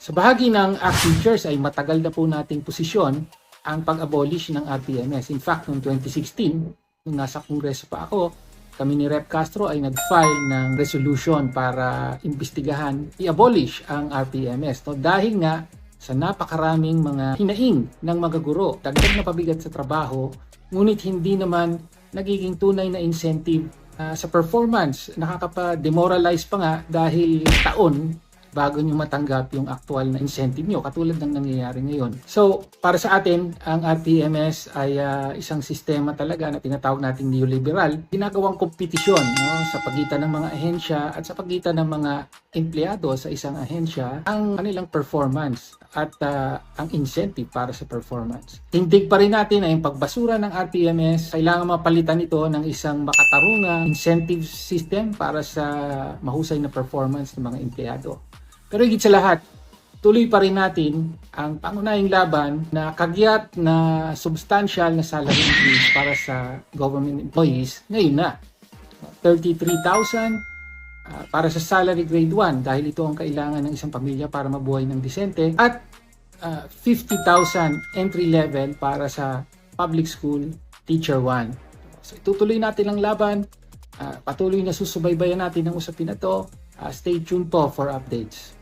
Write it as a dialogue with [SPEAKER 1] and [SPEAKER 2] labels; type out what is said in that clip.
[SPEAKER 1] Sa bahagi ng ACT Teachers ay matagal na po nating posisyon ang pag-abolish ng RTMS. In fact, noong 2016, nung nasa Kongreso pa ako, kami ni Rep. Castro ay nag-file ng resolution para imbestigahan, i-abolish ang RTMS. No? Dahil nga sa napakaraming mga hinaing ng mga guro, dagdag na pabigat sa trabaho, ngunit hindi naman nagiging tunay na incentive sa performance. Nakakapa-demoralize pa nga dahil taon bago nyo matanggap yung actual na incentive nyo, katulad ng nangyayari ngayon. So, para sa atin, ang RTMS ay isang sistema talaga na tinatawag nating neoliberal. Ginagawang kompetisyon, no, sa pagitan ng mga ahensya at sa pagitan ng mga empleyado sa isang ahensya, ang kanilang performance at ang incentive para sa performance. Tindig pa rin natin na yung pagbasura ng RTMS, kailangan mapalitan ito ng isang makatarungang incentive system para sa mahusay na performance ng mga empleyado. Pero higit sa lahat, tuloy pa rin natin ang pangunahing laban na kagyat na substantial na salary increase para sa government employees ngayon na. 33,000 para sa salary grade 1 dahil ito ang kailangan ng isang pamilya para mabuhay ng disente, at 50,000 entry level para sa public school teacher 1. So itutuloy natin ang laban, patuloy na susubaybayan natin ang usapin na to. Stay tuned po for updates.